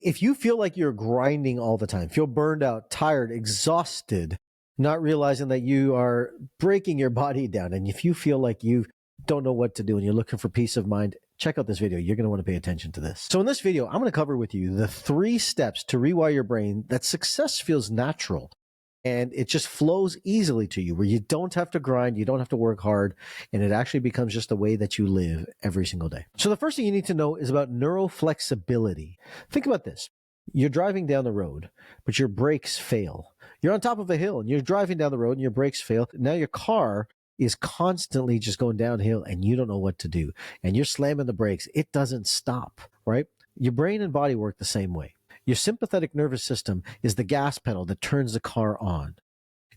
If you feel like you're grinding all the time, feel burned out, tired, exhausted, not realizing that you are breaking your body down, and if you feel like you don't know what to do and you're looking for peace of mind, check out this video. You're going to want to pay attention to this. So in this video, I'm going to cover with you the 3 steps to rewire your brain that success feels natural and it just flows easily to you, where you don't have to grind, you don't have to work hard, and it actually becomes just the way that you live every single day. So the first thing you need to know is about neural flexibility. Think about this. You're driving down the road, but your brakes fail. You're on top of a hill and you're driving down the road and your brakes fail. Now your car is constantly just going downhill and you don't know what to do. And you're slamming the brakes. It doesn't stop, right? Your brain and body work the same way. Your sympathetic nervous system is the gas pedal that turns the car on.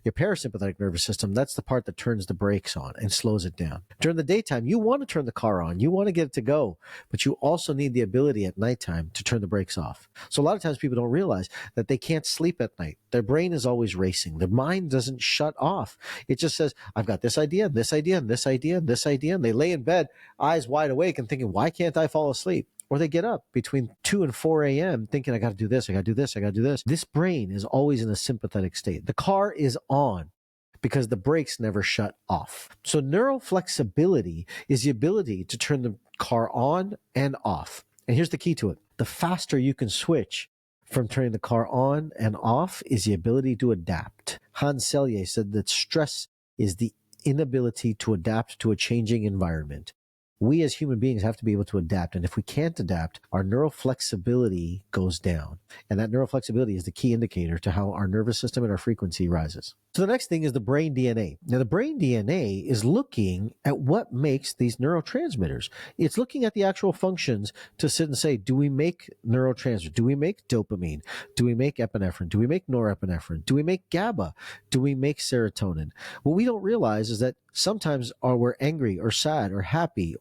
Your parasympathetic nervous system, that's the part that turns the brakes on and slows it down. During the daytime, you want to turn the car on. You want to get it to go, but you also need the ability at nighttime to turn the brakes off. So a lot of times people don't realize that they can't sleep at night. Their brain is always racing. Their mind doesn't shut off. It just says, I've got this idea, this idea, and this idea, and this idea. And they lay in bed, eyes wide awake and thinking, why can't I fall asleep? Or they get up between 2 and 4 a.m. thinking, I got to do this, I got to do this, I got to do this. This brain is always in a sympathetic state. The car is on because the brakes never shut off. So neural flexibility is the ability to turn the car on and off. And here's the key to it. The faster you can switch from turning the car on and off is the ability to adapt. Hans Selye said that stress is the inability to adapt to a changing environment. We as human beings have to be able to adapt. And if we can't adapt, our neural flexibility goes down. And that neural flexibility is the key indicator to how our nervous system and our frequency rises. So the next thing is the brain DNA. Now, the brain DNA is looking at what makes these neurotransmitters. It's looking at the actual functions to sit and say, do we make neurotransmitters? Do we make dopamine? Do we make epinephrine? Do we make norepinephrine? Do we make GABA? Do we make serotonin? What we don't realize is that sometimes we're angry or sad or happy,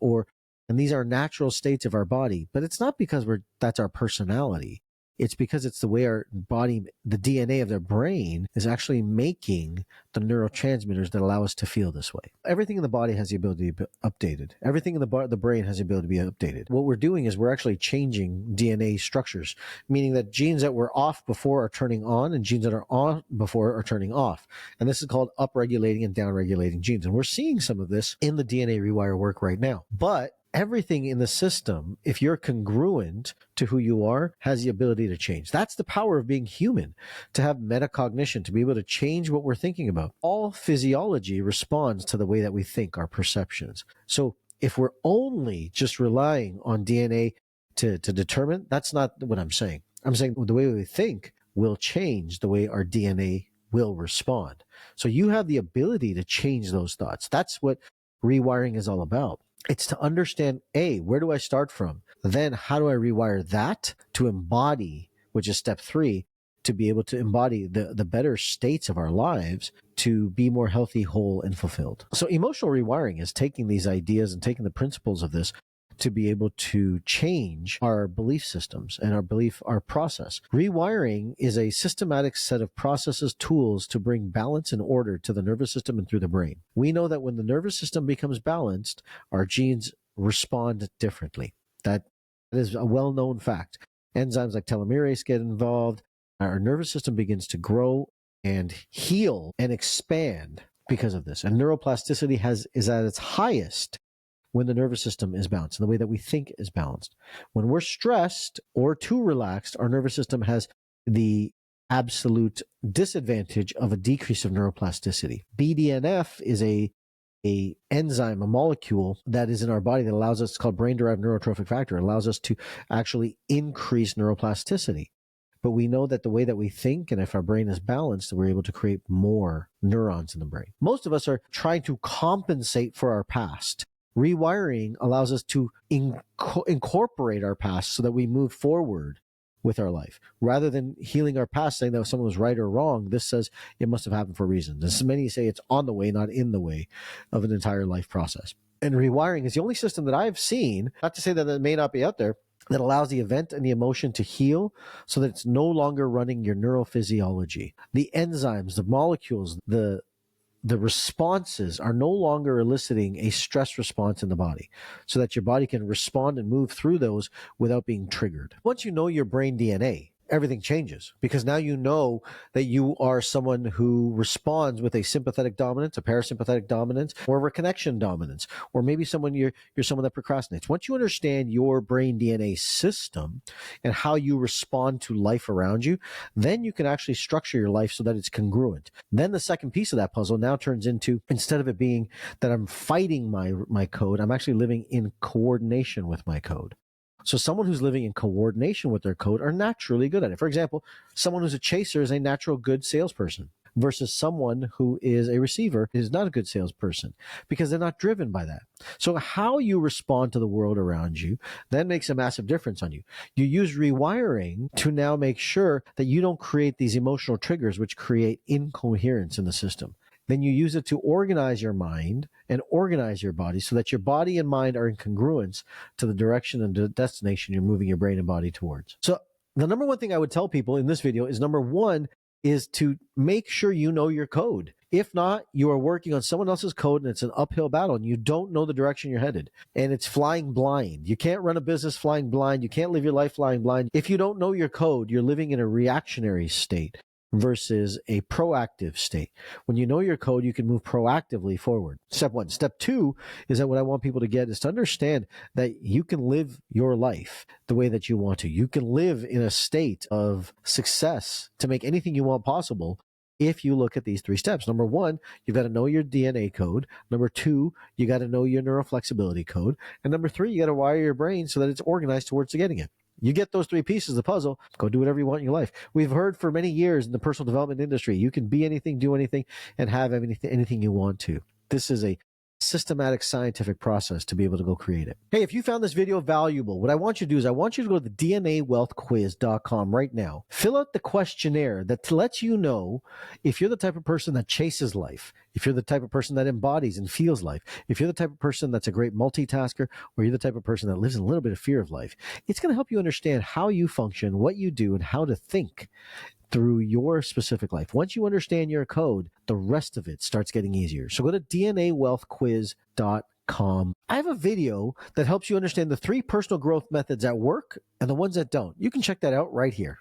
and these are natural states of our body, but it's not because that's our personality. It's because it's the way our body, the DNA of the brain is actually making the neurotransmitters that allow us to feel this way. Everything in the body has the ability to be updated. Everything in the brain has the ability to be updated. What we're doing is we're actually changing DNA structures, meaning that genes that were off before are turning on and genes that are on before are turning off. And this is called upregulating and downregulating genes. And we're seeing some of this in the DNA rewire work right now. But everything in the system, if you're congruent to who you are, has the ability to change. That's the power of being human, to have metacognition, to be able to change what we're thinking about. All physiology responds to the way that we think, our perceptions. So if we're only just relying on DNA to determine, that's not what I'm saying. I'm saying the way we think will change the way our DNA will respond. So you have the ability to change those thoughts. That's what rewiring is all about. It's to understand, A, where do I start from? Then how do I rewire that to embody, which is step 3, to be able to embody the better states of our lives to be more healthy, whole, and fulfilled. So emotional rewiring is taking these ideas and taking the principles of this to be able to change our belief systems and our process. Rewiring is a systematic set of processes, tools to bring balance and order to the nervous system and through the brain. We know that when the nervous system becomes balanced, our genes respond differently. That is a well-known fact. Enzymes like telomerase get involved. Our nervous system begins to grow and heal and expand because of this. And neuroplasticity is at its highest when the nervous system is balanced, and the way that we think is balanced. When we're stressed or too relaxed, our nervous system has the absolute disadvantage of a decrease of neuroplasticity. BDNF is a enzyme, a molecule that is in our body that allows us, it's called brain-derived neurotrophic factor, it allows us to actually increase neuroplasticity. But we know that the way that we think, and if our brain is balanced, we're able to create more neurons in the brain. Most of us are trying to compensate for our past. Rewiring allows us to incorporate our past so that we move forward with our life. Rather than healing our past, saying that someone was right or wrong, this says it must have happened for a reason. As many say it's on the way, not in the way of an entire life process. And rewiring is the only system that I've seen, not to say that it may not be out there, that allows the event and the emotion to heal so that it's no longer running your neurophysiology. The enzymes, the molecules, the the responses are no longer eliciting a stress response in the body, so that your body can respond and move through those without being triggered. Once you know your brain DNA, everything changes, because now you know that you are someone who responds with a sympathetic dominance, a parasympathetic dominance, or a connection dominance, or maybe you're someone that procrastinates. Once you understand your brain DNA system and how you respond to life around you, then you can actually structure your life so that it's congruent. Then the second piece of that puzzle now turns into, instead of it being that I'm fighting my code, I'm actually living in coordination with my code. So someone who's living in coordination with their code are naturally good at it. For example, someone who's a chaser is a natural good salesperson, versus someone who is a receiver is not a good salesperson, because they're not driven by that. So how you respond to the world around you then makes a massive difference on you. You use rewiring to now make sure that you don't create these emotional triggers which create incoherence in the system. Then you use it to organize your mind and organize your body so that your body and mind are in congruence to the direction and the destination you're moving your brain and body towards. So the number one thing I would tell people in this video is, number one, is to make sure you know your code. If not, you are working on someone else's code and it's an uphill battle and you don't know the direction you're headed, and it's flying blind. You can't run a business flying blind. You can't live your life flying blind. If you don't know your code, you're living in a reactionary state versus a proactive state. When you know your code, you can move proactively forward. Step one. Step two is that what I want people to get is to understand that you can live your life the way that you want to. You can live in a state of success to make anything you want possible if you look at these three steps. Number one, you've got to know your DNA code. Number two, you got to know your neuroflexibility code. And number three, you got to wire your brain so that it's organized towards getting it. You get those three pieces of the puzzle, go do whatever you want in your life. We've heard for many years in the personal development industry, you can be anything, do anything, and have anything you want to. This is a systematic scientific process to be able to go create it. Hey, if you found this video valuable, what I want you to do is I want you to go to the DNAwealthquiz.com right now. Fill out the questionnaire that lets you know if you're the type of person that chases life, if you're the type of person that embodies and feels life, if you're the type of person that's a great multitasker, or you're the type of person that lives in a little bit of fear of life. It's going to help you understand how you function, what you do, and how to think through your specific life. Once you understand your code, the rest of it starts getting easier. So go to DNAwealthquiz.com. I have a video that helps you understand the 3 personal growth methods that work and the ones that don't. You can check that out right here.